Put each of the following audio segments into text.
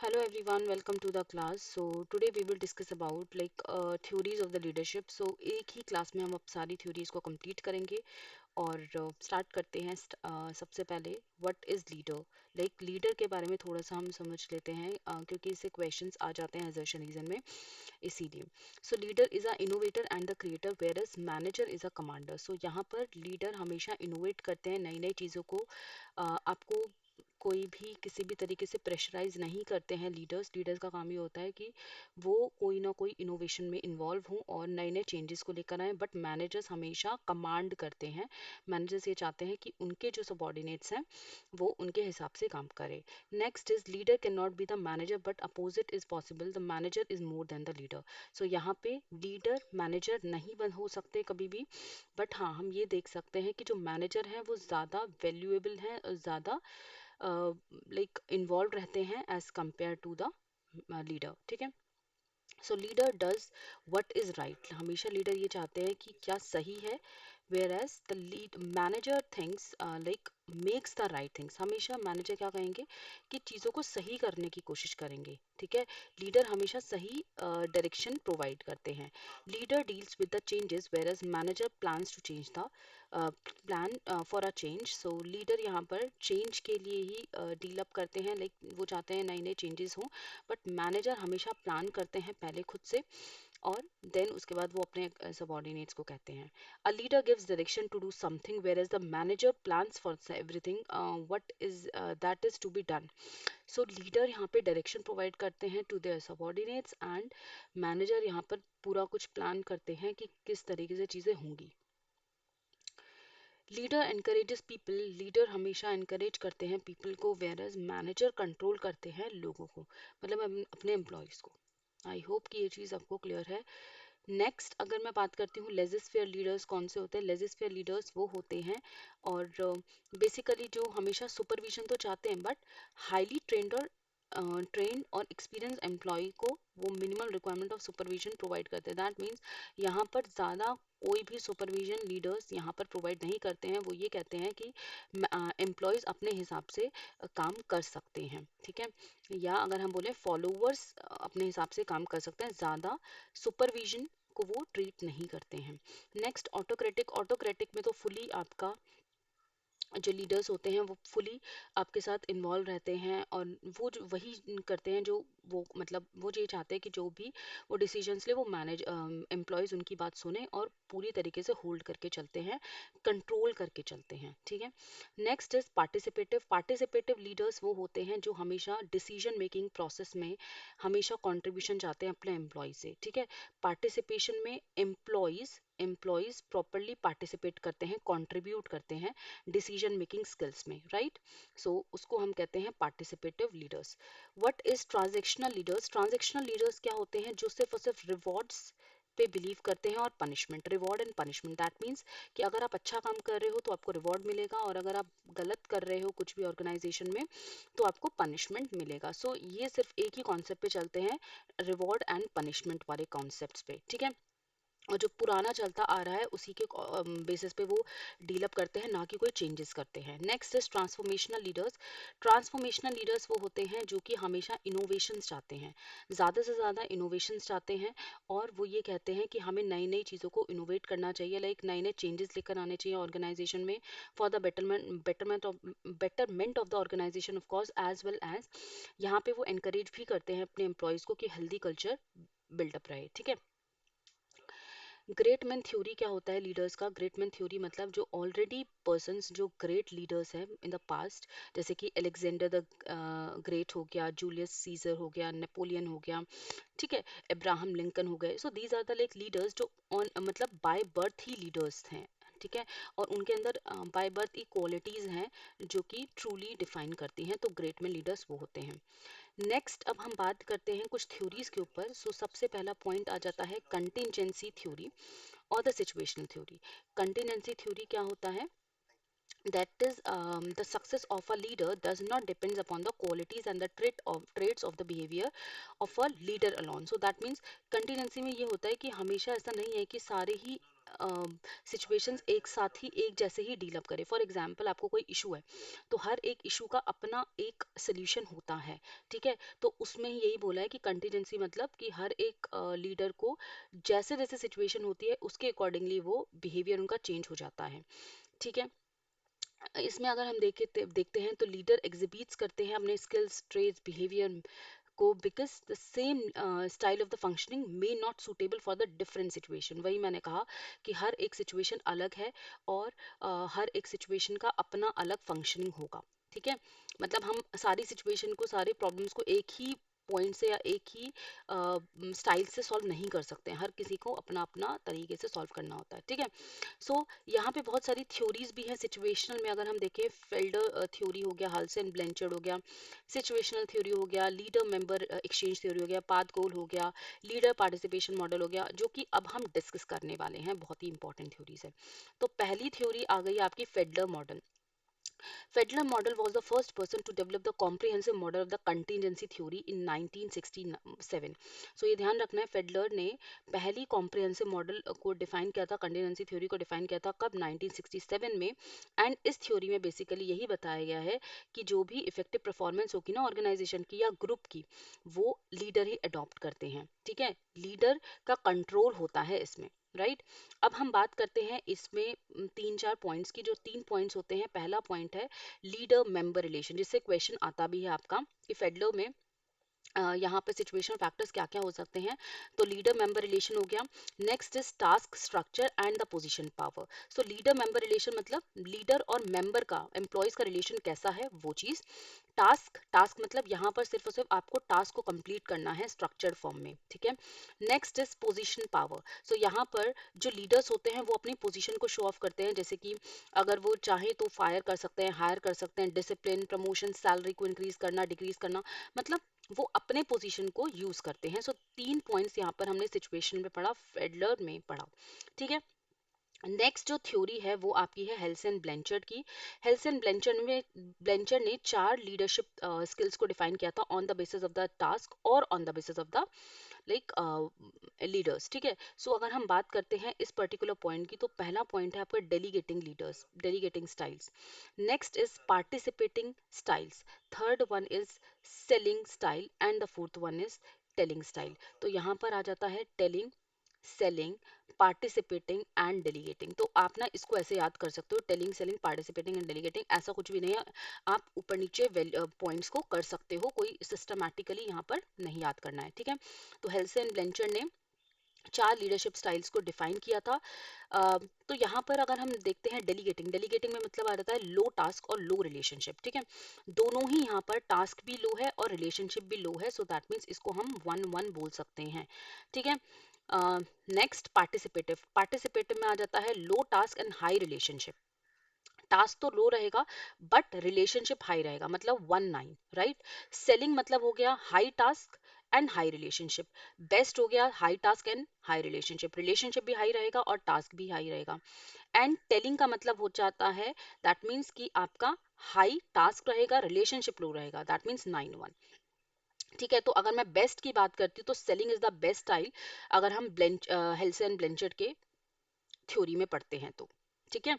Hello everyone, welcome to the class. So today we will discuss about theories of the leadership. So एक ही class में हम अब सारी theories को complete करेंगे और start करते हैं सबसे पहले what is leader. लीडर के बारे में थोड़ा सा हम समझ लेते हैं क्योंकि इससे questions आ जाते हैं assertion reason में इसीलिए. So leader is a innovator and the creator whereas manager is a commander. So यहाँ पर leader हमेशा innovate करते हैं नई नई चीज़ों को आपको कोई भी किसी भी तरीके से प्रेशराइज नहीं करते हैं लीडर्स का काम ये होता है कि वो कोई ना कोई इनोवेशन में इन्वॉल्व हों और नए नए चेंजेस को लेकर आए बट मैनेजर्स हमेशा कमांड करते हैं मैनेजर्स ये चाहते हैं कि उनके जो सबॉर्डिनेट्स हैं वो उनके हिसाब से काम करें next is leader can not be the manager but opposite is possible the manager is more than the leader सो यहाँ पे लीडर मैनेजर नहीं बन हो सकते कभी भी बट हाँ हम ये देख सकते हैं कि जो मैनेजर हैं वो ज़्यादा वैल्यूएबल हैं और ज़्यादा इन्वॉल्व रहते हैं as compare to the leader ठीक है so leader does what is right हमेशा लीडर ये चाहते हैं कि क्या सही है where as the lead manager things makes the right things हमेशा मैनेजर क्या कहेंगे कि चीज़ों को सही करने की कोशिश करेंगे ठीक है लीडर हमेशा सही डायरेक्शन प्रोवाइड करते हैं leader deals with the changes where as manager plans to change the plan for a change so leader यहाँ पर चेंज के लिए ही डील अप करते हैं वो चाहते हैं नए नए चेंजेस हों बट मैनेजर हमेशा प्लान करते हैं पहले खुद से और देन उसके बाद वो अपने सबॉर्डिनेट्स को कहते हैं a leader gives direction to do something where as the manager plans for everything what is that is to be done so leader यहाँ पे डायरेक्शन प्रोवाइड करते हैं to their subordinates and manager यहाँ पर पूरा कुछ प्लान करते हैं कि किस तरीके से चीज़ें होंगी लीडर एनकरेजेस पीपल लीडर हमेशा एनकरेज करते हैं पीपल को वेयर एज मैनेजर कंट्रोल करते हैं लोगों को मतलब अपने एम्प्लॉयज़ को आई होप कि ये चीज़ आपको क्लियर है नेक्स्ट अगर मैं बात करती हूँ लेजिस्फेयर लीडर्स कौन से होते हैं लेजिस्फेयर लीडर्स वो होते हैं और बेसिकली जो हमेशा सुपरविजन तो चाहते हैं बट हाईली ट्रेंड और एक्सपीरियंस एम्प्लॉय को वो minimum requirement of supervision provide करते हैं दैट मीन्स यहाँ पर ज़्यादा कोई भी सुपरविजन लीडर्स यहाँ पर प्रोवाइड नहीं करते हैं वो ये कहते हैं कि एम्प्लॉयज़ अपने हिसाब से काम कर सकते हैं ठीक है या अगर हम बोले फॉलोअर्स अपने हिसाब से काम कर सकते हैं ज़्यादा सुपरविजन को वो ट्रीट नहीं करते हैं नेक्स्ट ऑटोक्रेटिक में तो फुली आपका जो लीडर्स होते हैं वो फुली आपके साथ इन्वॉल्व रहते हैं और वो जो वही करते हैं जो वो मतलब वो ये चाहते हैं कि जो भी वो डिसीजंस ले वो मैनेज एम्प्लॉयज़ उनकी बात सुने और पूरी तरीके से होल्ड करके चलते हैं कंट्रोल करके चलते हैं ठीक है नेक्स्ट इज पार्टिसिपेटिव लीडर्स वो होते हैं जो हमेशा डिसीजन मेकिंग प्रोसेस में हमेशा कंट्रीब्यूशन चाहते हैं अपने एम्प्लॉय से ठीक है पार्टिसिपेशन में एम्प्लॉयज़ प्रॉपरली पार्टिसिपेट करते हैं कंट्रीब्यूट करते हैं डिसीजन मेकिंग स्किल्स में राइट सो उसको हम कहते हैं participative leaders what is transactional leaders क्या होते हैं जो सिर्फ और सिर्फ रिवॉर्ड्स पे बिलीव करते हैं और punishment reward and punishment that means कि अगर आप अच्छा काम कर रहे हो तो आपको रिवॉर्ड मिलेगा और अगर आप गलत कर रहे हो कुछ भी ऑर्गेनाइजेशन में तो आपको पनिशमेंट मिलेगा सो ये सिर्फ एक ही कॉन्सेप्ट पे चलते हैं रिवॉर्ड एंड पनिशमेंट वाले कॉन्सेप्ट्स पे ठीक है और जो पुराना चलता आ रहा है उसी के बेसिस पे वो डील अप करते हैं ना कि कोई चेंजेस करते हैं नेक्स्ट इज ट्रांसफॉर्मेशनल लीडर्स वो होते हैं जो कि हमेशा इनोवेशंस चाहते हैं ज़्यादा से ज़्यादा इनोवेशंस चाहते हैं और वो ये कहते हैं कि हमें नई नई चीज़ों को इनोवेट करना चाहिए नए नए चेंजेस लेकर आने चाहिए ऑर्गेनाइजेशन में for the betterment of the organisation of course as well as यहाँ पे वो एनकरेज भी करते हैं अपने एम्प्लॉयज़ को कि हेल्दी कल्चर बिल्डअप रहे ठीक है ग्रेट मैन थ्योरी क्या होता है लीडर्स का ग्रेट मैन थ्योरी मतलब जो ऑलरेडी पर्सन्स जो ग्रेट लीडर्स हैं इन द पास्ट जैसे कि अलेक्जेंडर द ग्रेट हो गया जूलियस सीजर हो गया नेपोलियन हो गया ठीक है अब्राहम लिंकन हो गए so these are the leaders जो ऑन मतलब बाय बर्थ ही लीडर्स हैं ठीक है और उनके अंदर बाय बर्थ ही क्वालिटीज़ हैं जो कि ट्रूली डिफाइन करती हैं तो ग्रेट मैन लीडर्स वो होते हैं नेक्स्ट अब हम बात करते हैं कुछ थ्योरीज के ऊपर सो सबसे पहला पॉइंट आ जाता है कंटिजेंसी थ्योरी और the situational theory contingency theory क्या होता है that is the success of a leader does not depends upon the qualities and the traits of the behavior of a leader alone so that means contingency में ये होता है कि हमेशा ऐसा नहीं है कि सारे ही सिचुएशंस एक साथ ही एक जैसे ही डील अप करे। फॉर एग्जांपल आपको कोई इशू है, तो हर एक इशू का अपना एक सोल्यूशन होता है, ठीक है। तो उसमें ही यही बोला है कि कंटीजेंसी मतलब कि हर एक लीडर को जैसे जैसे सिचुएशन होती है उसके अकॉर्डिंगली वो बिहेवियर उनका चेंज हो जाता है, ठीक है। इसमें अगर हम देखते हैं तो लीडर एग्जिबिट्स करते हैं अपने स्किल्स, ट्रेड्स, बिहेवियर को, because the same style of the functioning may not suitable for the different situation. वही मैंने कहा कि हर एक सिचुएशन अलग है और हर एक सिचुएशन का अपना अलग फंक्शनिंग होगा, ठीक है। मतलब हम सारी सिचुएशन को, सारे प्रॉब्लम्स को एक ही पॉइंट से या एक ही स्टाइल से सॉल्व नहीं कर सकते हैं। हर किसी को अपना अपना तरीके से सॉल्व करना होता है, ठीक है। सो यहाँ पे बहुत सारी थ्योरीज भी हैं सिचुएशनल में। अगर हम देखें, फेल्डर थ्योरी हो गया, हाल्सन ब्लेंचर्ड हो गया, सिचुएशनल थ्योरी हो गया, लीडर मेंबर एक्सचेंज थ्योरी हो गया, पाथ गोल हो गया, लीडर पार्टिसिपेशन मॉडल हो गया, जो कि अब हम डिस्कस करने वाले हैं। बहुत ही इंपॉर्टेंट थ्योरीज है। तो पहली थ्योरी आ गई आपकी फेडलर model. Fedler model was the first person to develop the comprehensive model of the contingency theory in 1967. So ये ध्यान रखना है, फेडलर ने पहली कॉम्प्रिहेंसिव मॉडल को डिफाइन किया था, कंटिजेंसी थ्योरी को डिफाइन किया था, कब? 1967 में। एंड इस थ्योरी में बेसिकली यही बताया गया है कि जो भी इफेक्टिव परफॉर्मेंस होगी ना ऑर्गेनाइजेशन की या ग्रुप की, वो लीडर ही अडॉप्ट करते हैं, ठीक है। लीडर का कंट्रोल होता है इसमें, राइट। अब हम बात करते हैं इसमें तीन चार पॉइंट्स की। जो तीन पॉइंट्स होते हैं, पहला पॉइंट है लीडर मेंबर रिलेशन, जिससे क्वेश्चन आता भी है आपका कि फेडलर में यहाँ पे सिचुएशन फैक्टर्स क्या क्या हो सकते हैं। तो लीडर मेंबर रिलेशन हो गया। Next is task structure and the position power. So leader member relation मतलब लीडर और मेंबर का, एम्प्लॉयज का रिलेशन कैसा है, वो चीज। टास्क, टास्क मतलब यहाँ पर सिर्फ और सिर्फ आपको टास्क को कंप्लीट करना है स्ट्रक्चर्ड फॉर्म में, ठीक है। Next is position power. So यहाँ पर जो लीडर्स होते हैं वो अपनी पोजीशन को शो ऑफ करते हैं, जैसे कि अगर वो चाहे तो फायर कर सकते हैं, हायर कर सकते हैं, डिसिप्लिन, प्रमोशन, सैलरी को इंक्रीज करना, डिक्रीज करना, मतलब वो अपने पोजीशन को यूज करते हैं। सो तीन पॉइंट्स यहाँ पर हमने सिचुएशन में पढ़ा, फेडलर में पढ़ा, ठीक है। नेक्स्ट जो थ्योरी है वो आपकी है हेल्सन ब्लेंचर्ड की। हेल्सन ब्लेंचर्ड में, ब्लेंचर्ड ने चार लीडरशिप स्किल्स को डिफाइन किया था on the basis of the task और on the basis of the like leaders, ठीक है। सो अगर हम बात करते हैं इस पर्टिकुलर पॉइंट की, तो पहला पॉइंट है आपका delegating leaders, delegating styles. Next is participating styles. Third one is selling style and the fourth one is telling style. तो यहाँ पर आ जाता है telling, selling, participating and delegating. तो आप ना इसको ऐसे याद कर सकते हो, telling, selling, participating and delegating, ऐसा कुछ भी नहीं है। आप ऊपर नीचे पॉइंट्स को कर सकते हो, कोई सिस्टमैटिकली यहाँ पर नहीं याद करना है, ठीक है। तो हेल्सन ब्लेंचर ने चार लीडरशिप स्टाइल्स को डिफाइन किया था। तो यहाँ पर अगर हम देखते हैं डेलीगेटिंग, डेलीगेटिंग में मतलब आ जाता है लो टास्क और लो रिलेशनशिप, ठीक है। दोनों ही यहाँ पर टास्क भी लो है और रिलेशनशिप भी लो है, सो दैट मीन्स इसको हम 1-1 बोल सकते हैं, ठीक है। नेक्स्ट पार्टिसिपेटिव, पार्टिसिपेटिव में आ जाता है low task and high relationship. Task तो लो रहेगा बट रिलेशनशिप हाई रहेगा, मतलब 1-9, राइट। सेलिंग मतलब हो गया high task and high relationship. Best हो गया high task and high relationship, relationship भी हाई रहेगा और टास्क भी हाई रहेगा। एंड टेलिंग का मतलब हो जाता है, दैट मीन्स कि आपका हाई टास्क रहेगा, रिलेशनशिप लो रहेगा, दैट मीन्स 9-1, ठीक है। तो अगर मैं बेस्ट की बात करती हूँ तो selling is the best style, अगर हम हेल्सन ब्लेंचर्ड के थ्योरी में पढ़ते हैं तो, ठीक है।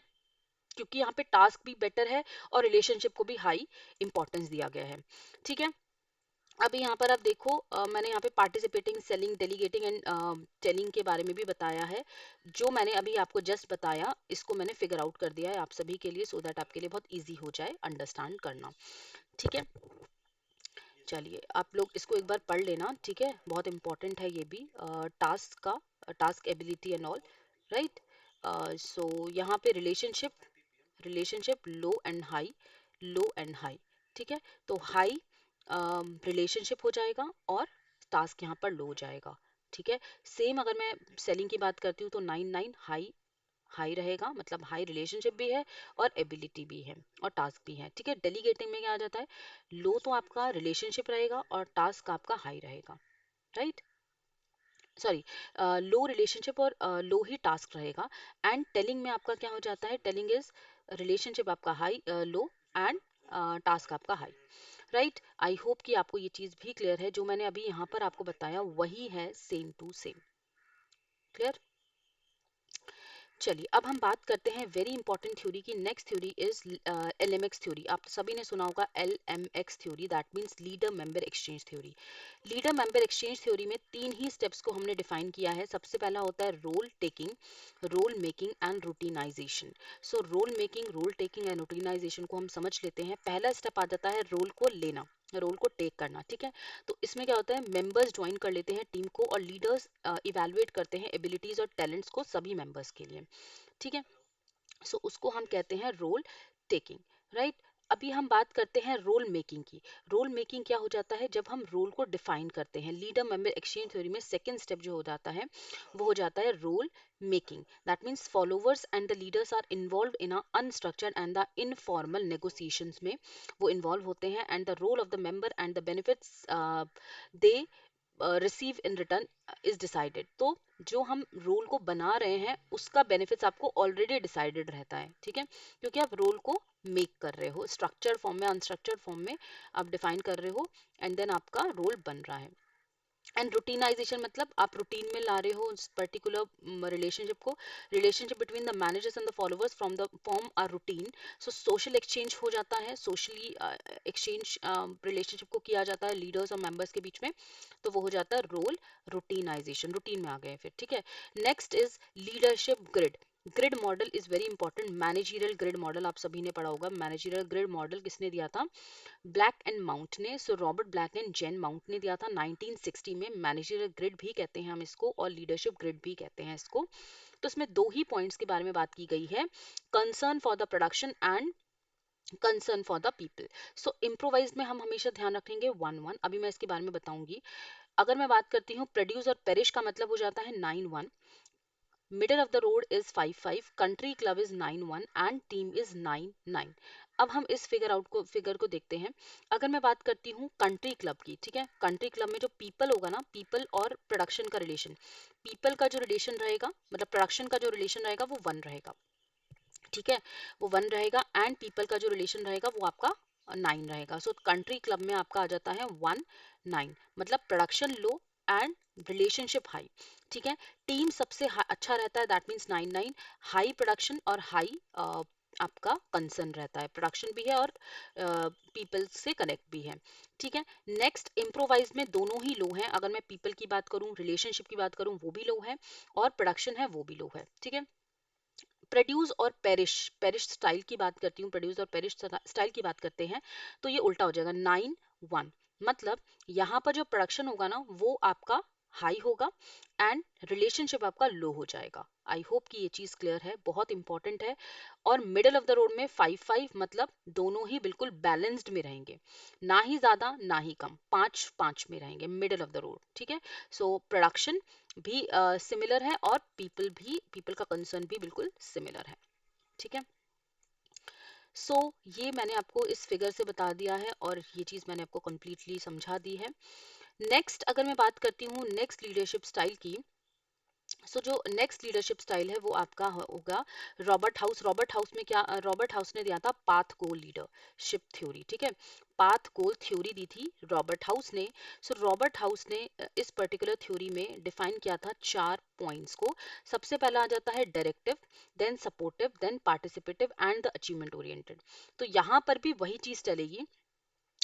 क्योंकि यहाँ पे टास्क भी बेटर है और रिलेशनशिप को भी हाई इंपॉर्टेंस दिया गया है, ठीक है। अभी यहाँ पर आप देखो, मैंने यहाँ पे participating, selling, delegating and telling के बारे में भी बताया है। जो मैंने अभी आपको जस्ट बताया, इसको मैंने फिगर आउट कर दिया है आप सभी के लिए, सो दैट आपके लिए बहुत इजी हो जाए अंडरस्टैंड करना, ठीक है। चलिए आप लोग इसको एक बार पढ़ लेना, ठीक है, बहुत इंपॉर्टेंट है ये भी, टास्क का, task ability and all, right. So यहाँ पे relationship, relationship low and high, low and high, ठीक है। तो हाई रिलेशनशिप हो जाएगा और टास्क यहाँ पर लो हो जाएगा, ठीक है। सेम अगर मैं सेलिंग की बात करती हूँ तो 9-9 हाई, हाई रहेगा, मतलब हाई रिलेशनशिप भी है और एबिलिटी भी है और टास्क भी है, ठीक है। डेलीगेटिंग में क्या आ जाता है, लो तो आपका रिलेशनशिप रहेगा और टास्क आपका हाई रहेगा, राइट। सॉरी, लो रिलेशनशिप और लो ही टास्क रहेगा। एंड टेलिंग में आपका क्या हो जाता है, टेलिंग इज रिलेशनशिप आपका हाई, लो एंड टास्क आपका हाई, राइट। आई होप कि आपको ये चीज भी क्लियर है, जो मैंने अभी यहाँ पर आपको बताया वही है, सेम टू सेम, क्लियर। चलिए अब हम बात करते हैं वेरी इंपॉर्टेंट थ्योरी की। Next theory is LMX theory. आप सभी ने सुना होगा LMX theory, that means leader member exchange theory. Leader member exchange theory में तीन ही स्टेप्स को हमने डिफाइन किया है। सबसे पहला होता है role taking, role making and routinisation. So role making, role taking and routinisation को हम समझ लेते हैं। पहला स्टेप आ जाता है रोल को लेना, रोल को टेक करना, ठीक है। तो इसमें क्या होता है, मेंबर्स ज्वाइन कर लेते हैं टीम को और लीडर्स इवेलुएट करते हैं एबिलिटीज और टैलेंट्स को सभी मेंबर्स के लिए, ठीक है। सो उसको हम कहते हैं रोल टेकिंग, राइट। अभी हम बात करते हैं रोल मेकिंग की। रोल मेकिंग क्या हो जाता है, जब हम रोल को डिफाइन करते हैं। लीडर मेंबर एक्सचेंज थ्योरी में सेकंड स्टेप जो हो जाता है वो हो जाता है role making. That means followers and the leaders are involve in unstructured and the informal negotiations में वो इन्वॉल्व होते हैं, and the role of the member and the benefits they receive in return is decided. तो जो हम role को बना रहे हैं उसका बेनिफिट्स आपको ऑलरेडी डिसाइडेड रहता है, ठीक है, क्योंकि आप रोल को मेक कर रहे हो, स्ट्रक्चर्ड फॉर्म में अनस्ट्रक्चर्ड फॉर्म में आप डिफाइन कर रहे हो, एंड देन आपका रोल बन रहा है। एंड रूटीनाइजेशन मतलब आप रूटीन में ला रहे हो उस पर्टिकुलर रिलेशनशिप को, relationship between the managers and the followers from the form or routine. So social exchange हो जाता है, सोशली एक्सचेंज रिलेशनशिप को किया जाता है लीडर्स और मेंबर्स के बीच में, तो वो हो जाता है रोल रूटीनाइजेशन, रूटीन में आ गए फिर, ठीक है। Next is leadership grid. Grid model is very important. Managerial grid model आप सभी ने पढ़ा होगा। मैनेजरियल ग्रिड मॉडल किसने दिया था, ब्लैक एंड माउंट ने। So Robert Black and Jane Mount ने दिया था 1960 में। मैनेजरियल ग्रिड भी कहते हैं हम इसको और लीडरशिप ग्रिड भी कहते हैं इसको। तो इसमें दो ही पॉइंट्स के बारे में बात की गई है, concern for the production and concern for the people. So improvise में हम हमेशा ध्यान रखेंगे 1-1। अभी मैं इसके बारे में बताऊंगी। अगर मैं बात करती हूँ प्रोड्यूस और पेरिश का मतलब हो जाता है 9-1, middle of the road is 5-5, country club is 9-1 and team is 9-9। अब हम इस फिगर को देखते हैं। अगर मैं बात करती हूँ कंट्री क्लब की, ठीक है, कंट्री क्लब में जो पीपल होगा ना, पीपल और प्रोडक्शन का रिलेशन, पीपल का जो रिलेशन रहेगा मतलब प्रोडक्शन का जो रिलेशन रहेगा वो 1 रहेगा, ठीक है, वो 1 रहेगा, एंड पीपल का जो रिलेशन रहेगा वो आपका 9 रहेगा। सो कंट्री क्लब में आपका आ जाता है 1-9, मतलब production low and relationship high, ठीक है। टीम सबसे अच्छा रहता है, दैट मीन्स 9-9, हाई प्रोडक्शन और हाई आपका कंसर्न रहता है, प्रोडक्शन भी है और पीपल से कनेक्ट भी है, ठीक है। नेक्स्ट इम्प्रोवाइज में दोनों ही लो हैं। अगर मैं पीपल की बात करूं, रिलेशनशिप की बात करूं, वो भी लो है, और प्रोडक्शन है वो भी लो है, ठीक है। प्रोड्यूस और पेरिश, पेरिश स्टाइल की बात करती हूँ, प्रोड्यूस और पेरिश स्टाइल की बात करते हैं तो ये उल्टा हो जाएगा 9-1। मतलब यहाँ पर जो प्रोडक्शन होगा ना वो आपका हाई होगा एंड रिलेशनशिप आपका लो हो जाएगा। आई होप कि ये चीज क्लियर है, बहुत इंपॉर्टेंट है। और मिडल ऑफ द रोड में 5-5 मतलब दोनों ही बिल्कुल बैलेंस्ड में रहेंगे, ना ही ज्यादा ना ही कम, 5-5 में रहेंगे मिडल ऑफ द रोड, ठीक है। सो प्रोडक्शन भी सिमिलर है और पीपल का कंसर्न भी बिल्कुल सिमिलर है, ठीक है। सो ये मैंने आपको इस फिगर से बता दिया है और ये चीज मैंने आपको कंप्लीटली समझा दी है। नेक्स्ट अगर मैं बात करती हूँ नेक्स्ट लीडरशिप स्टाइल की, सो जो नेक्स्ट लीडरशिप स्टाइल है वो आपका होगा रॉबर्ट हाउस। रॉबर्ट हाउस में क्या, रॉबर्ट हाउस ने दिया था पाथ गोल लीडरशिप थ्योरी, ठीक है, पाथ गोल थ्योरी दी थी रॉबर्ट हाउस ने। सो रॉबर्ट हाउस ने इस पर्टिकुलर थ्योरी में डिफाइन किया था 4 पॉइंट्स को। सबसे पहला आ जाता है directive, then supportive, then participative and the achievement oriented. तो यहाँ पर भी वही चीज चलेगी,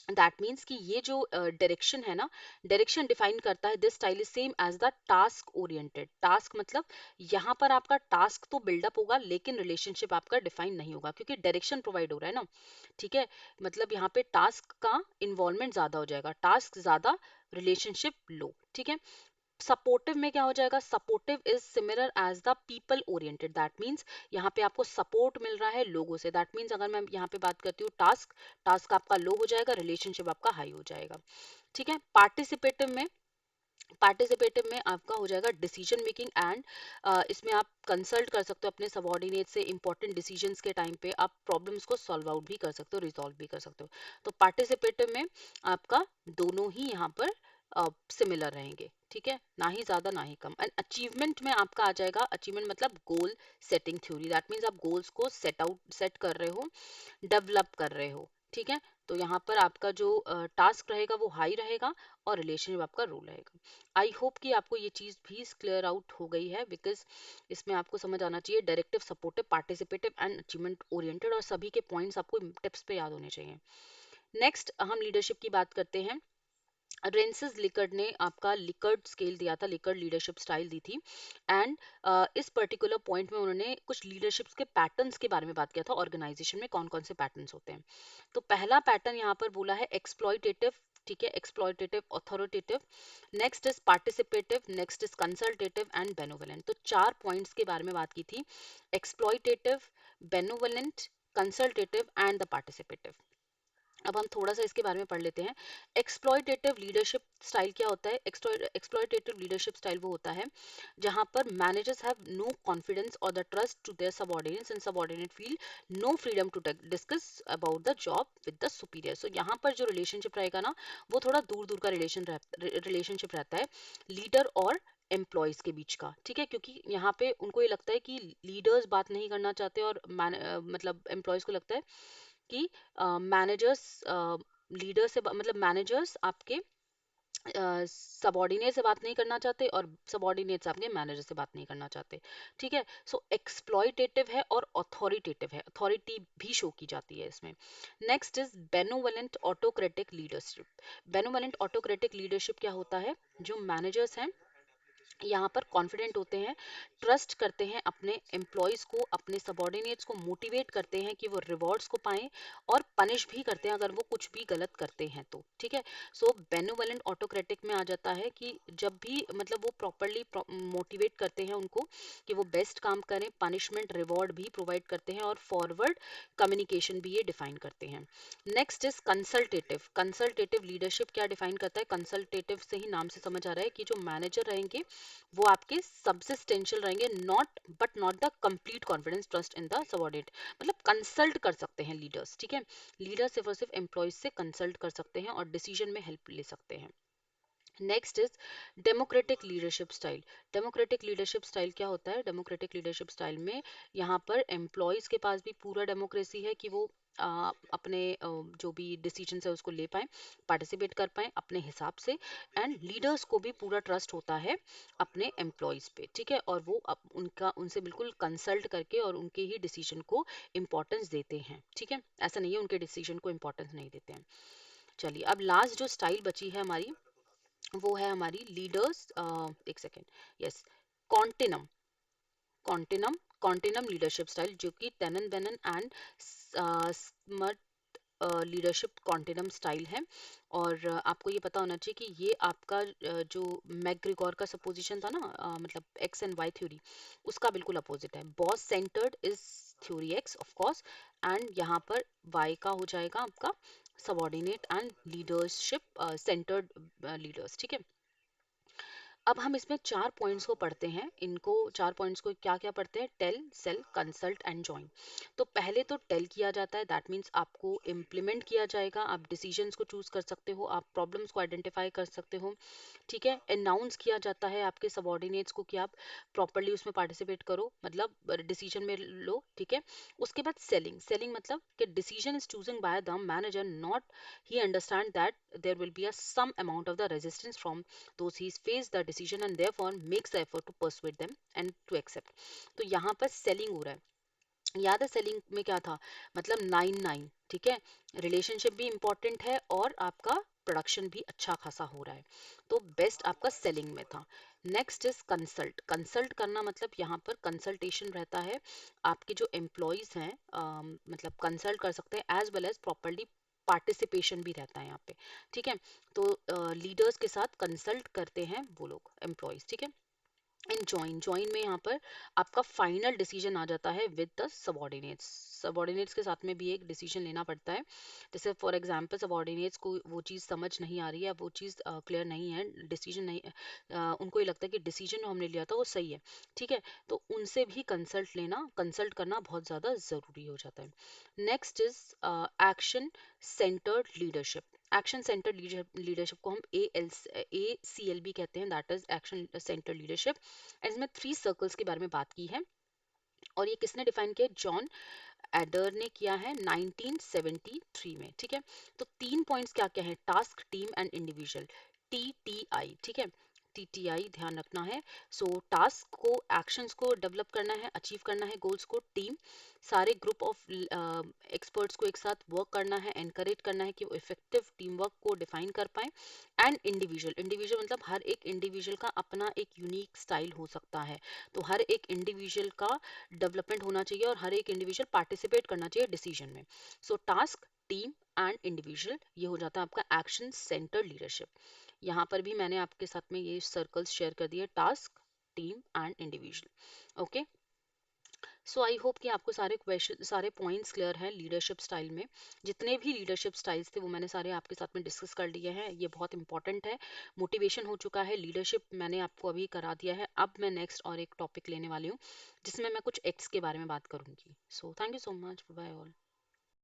दैट मीन्स कि ये जो डायरेक्शन है ना, डायरेक्शन डिफाइन करता है this style is same as the task oriented. Task मतलब यहाँ पर आपका टास्क तो बिल्डअप होगा लेकिन रिलेशनशिप आपका डिफाइन नहीं होगा क्योंकि डायरेक्शन प्रोवाइड हो रहा है ना, ठीक है। मतलब यहाँ पे टास्क का इन्वॉल्वमेंट ज्यादा हो जाएगा, टास्क ज्यादा रिलेशनशिप लो, ठीक है। सपोर्टिव में क्या हो जाएगा, supportive is similar as the people oriented. That means यहाँ पे आपको सपोर्ट मिल रहा है लोगों से। दैट मीन्स अगर मैं यहाँ पे बात करती हूँ टास्क, टास्क आपका लो हो जाएगा, रिलेशनशिप आपका हाई हो जाएगा, ठीक है। पार्टिसिपेटिव में आपका हो जाएगा डिसीजन मेकिंग एंड इसमें आप कंसल्ट कर सकते हो अपने सबॉर्डिनेट से, इंपॉर्टेंट डिसीजंस के टाइम पे आप प्रॉब्लम्स को सॉल्व आउट भी कर सकते हो, रिजॉल्व भी कर सकते हो। तो पार्टिसिपेटिव में आपका दोनों ही यहाँ पर सिमिलर रहेंगे, ठीक है, ना ही ज्यादा ना ही कम। एंड अचीवमेंट में आपका आ जाएगा, अचीवमेंट मतलब goal setting theory. That means आप गोल्स को सेट कर रहे हो, डेवलप कर रहे हो, ठीक है, तो यहाँ पर आपका जो टास्क रहेगा वो हाई रहेगा और रिलेशनशिप आपका रो रहेगा। आई होप कि आपको ये चीज़ भी क्लियर आउट हो गई है, बिकॉज इसमें आपको समझ आना चाहिए directive, supportive, participative and achievement oriented, और सभी के पॉइंट्स आपको टिप्स पे याद होने चाहिए। नेक्स्ट हम लीडरशिप की बात करते हैं। रेंसिस लिकर्ड ने आपका लिकर्ड स्केल दिया था, लिकर्ड लीडरशिप स्टाइल दी थी। एंड इस पर्टिकुलर पॉइंट में उन्होंने कुछ लीडरशिप के पैटर्न्स के बारे में बात किया था, ऑर्गेनाइजेशन में कौन कौन से पैटर्न्स होते हैं। तो पहला पैटर्न यहाँ पर बोला है एक्सप्लॉयटेटिव, ठीक है, exploitative, authoritative, next is participative, next is consultative and benevolent. तो चार पॉइंट्स के बारे में बात की थी, exploitative, benevolent, consultative and the participative. अब हम थोड़ा सा इसके बारे में पढ़ लेते हैं। एक्सप्लॉयटेटिव लीडरशिप स्टाइल क्या होता है? एक्सप्लॉयटेटिव लीडरशिप स्टाइल वो होता है जहां पर मैनेजर्स हैव नो कॉन्फिडेंस और the trust to their subordinates and subordinate feel no freedom to discuss about the job with the superior. So यहाँ पर जो रिलेशनशिप रहेगा ना, वो थोड़ा दूर दूर का रिलेशनशिप रहता है लीडर और एम्प्लॉयज के बीच का, ठीक है, क्योंकि यहाँ पे उनको ये लगता है कि लीडर्स बात नहीं करना चाहते और मतलब एम्प्लॉयज को लगता है कि मैनेजर्स लीडर से मतलब मैनेजर्स आपके सबॉर्डिनेट से बात नहीं करना चाहते और सबॉर्डिनेट्स आपके मैनेजर से बात नहीं करना चाहते, ठीक है। सो एक्सप्लॉयटेटिव है और अथॉरिटेटिव है, अथॉरिटी भी शो की जाती है इसमें। Next is benevolent autocratic leadership. Benevolent autocratic leadership क्या होता है? जो मैनेजर्स हैं यहाँ पर कॉन्फिडेंट होते हैं, ट्रस्ट करते हैं अपने एम्प्लॉयज को, अपने सबॉर्डिनेट्स को मोटिवेट करते हैं कि वो रिवॉर्ड्स को पाएं, और पनिश भी करते हैं अगर वो कुछ भी गलत करते हैं तो, ठीक है। सो बेनोवलेंट ऑटोक्रेटिक में आ जाता है कि जब भी मतलब वो प्रॉपरली मोटिवेट करते हैं उनको कि वो बेस्ट काम करें, पनिशमेंट रिवॉर्ड भी प्रोवाइड करते हैं और फॉरवर्ड कम्युनिकेशन भी ये डिफाइन करते हैं। Next is consultative. Consultative leadership क्या डिफाइन करता है? कंसल्टेटिव से ही नाम से समझ आ रहा है कि जो मैनेजर रहेंगे वो आपके सबसिस्टेंशियल रहेंगे, not but not the complete confidence trust in the subordinate. मतलब कंसल्ट कर सकते हैं लीडर्स, ठीक है, लीडर सिर्फ और सिर्फ एम्प्लॉयज से कंसल्ट कर सकते हैं और डिसीजन में हेल्प ले सकते हैं। Next is democratic leadership style. Democratic leadership style क्या होता है? डेमोक्रेटिक लीडरशिप स्टाइल में यहाँ पर एम्प्लॉयज के पास भी पूरा डेमोक्रेसी है कि वो अपने जो भी डिसीजन है उसको ले पाए, पार्टिसिपेट कर पाए अपने हिसाब से, एंड लीडर्स को भी पूरा ट्रस्ट होता है अपने एम्प्लॉयज पे, ठीक है, और वो उनका उनसे बिल्कुल कंसल्ट करके और उनके ही डिसीजन को इम्पोर्टेंस देते हैं, ठीक है, ऐसा नहीं है उनके डिसीजन को इम्पोर्टेंस नहीं देते हैं। चलिए, अब लास्ट जो स्टाइल बची है हमारी, वो है हमारी लीडर्स, एक second, yes, continuum. Continuum leadership style, जो कि Tannenbaum and Schmidt leadership continuum style है। और आपको ये पता होना चाहिए कि ये आपका जो मैकग्रिगोर का सपोजिशन था ना, मतलब एक्स एंड वाई थ्योरी, उसका बिल्कुल अपोजिट है। Boss centred is theory x of course, and यहाँ पर वाई का हो जाएगा आपका subordinate and leadership centred leaders, ठीक है। अब हम इसमें चार पॉइंट्स को पढ़ते हैं, इनको चार पॉइंट्स को क्या क्या पढ़ते हैं? Tell, sell, consult and join. तो पहले तो टेल किया जाता है, दैट मीन्स आपको इम्प्लीमेंट किया जाएगा, आप डिसीजंस को चूज कर सकते हो, आप प्रॉब्लम्स को आइडेंटिफाई कर सकते हो, ठीक है। अनाउंस किया जाता है आपके सबॉर्डिनेट्स को कि आप प्रॉपरली उसमें पार्टिसिपेट करो, मतलब डिसीजन में लो, ठीक है। उसके बाद सेलिंग। सेलिंग मतलब कि decision is choosing by the manager, not he understand that there will be a some amount of the resistance from those he's faced the decision and therefore makes the effort to persuade them and to accept। तो यहाँ पर selling हो रहा है। याद है selling में क्या था? मतलब 9-9, ठीक है, रिलेशनशिप भी इंपॉर्टेंट है और आपका प्रोडक्शन भी अच्छा खासा हो रहा है, तो बेस्ट आपका सेलिंग में था। Next is consult. कंसल्ट करना मतलब यहाँ पर कंसल्टेशन रहता है, आपके जो एम्प्लॉयज हैं मतलब कंसल्ट कर सकते हैं, as well as properly participation भी रहता है यहाँ पे, ठीक है। तो लीडर्स के साथ कंसल्ट करते हैं वो लोग एम्प्लॉयज, ठीक है। And join. ज्वाइन में यहाँ पर आपका फाइनल डिसीजन आ जाता है विद द सबॉर्डिनेट्स। सबॉर्डिनेट्स के साथ में भी एक डिसीजन लेना पड़ता है। जैसे फॉर एग्जांपल सबॉर्डिनेट्स को वो चीज़ समझ नहीं आ रही है, वो चीज़ क्लियर नहीं है, डिसीजन नहीं, उनको ये लगता है कि डिसीजन जो हमने लिया था वो सही है, ठीक है, तो उनसे भी कंसल्ट करना बहुत ज़्यादा ज़रूरी हो जाता है। Next is action centred leadership. Action centred leadership को हम ACL भी कहते हैं, that is action centred leadership. इसमें 3 सर्कल्स के बारे में बात की है, और ये किसने डिफाइन किया? जॉन एडर ने किया है 1973 में, ठीक है। तो 3 पॉइंट्स क्या क्या है, task, team and individual, TTI, ठीक है। TTI ध्यान रखना है। सो टास्क को, एक्शंस को डेवलप करना है, अचीव करना है गोल्स को। टीम, सारे ग्रुप ऑफ एक्सपर्ट्स को एक साथ वर्क करना है, एनकरेज करना है कि वो इफेक्टिव टीम वर्क को डिफाइन कर पाए। एंड इंडिविजुअल, इंडिविजुअल मतलब हर एक इंडिविजुअल का अपना एक यूनिक स्टाइल हो सकता है, तो हर एक इंडिविजुअल का डेवलपमेंट होना चाहिए और हर एक इंडिविजुअल पार्टिसिपेट करना चाहिए डिसीजन में। सो टास्क, टीम एंड इंडिविजुअल, ये हो जाता है आपका एक्शन सेंटर्ड लीडरशिप। यहाँ पर भी मैंने आपके साथ में ये सर्कल्स शेयर कर दिए, task, team and individual. Okay, so I hope कि आपको सारे क्वेश्चन, सारे पॉइंट्स क्लियर हैं लीडरशिप स्टाइल में। जितने भी लीडरशिप स्टाइल्स थे वो मैंने सारे आपके साथ में डिस्कस कर लिए हैं, ये बहुत इंपॉर्टेंट है। मोटिवेशन हो चुका है, लीडरशिप मैंने आपको अभी करा दिया है। अब मैं नेक्स्ट और एक टॉपिक लेने वाली हूँ जिसमें मैं कुछ एक्ट्स के बारे में बात करूंगी। So thank you so much, bye all.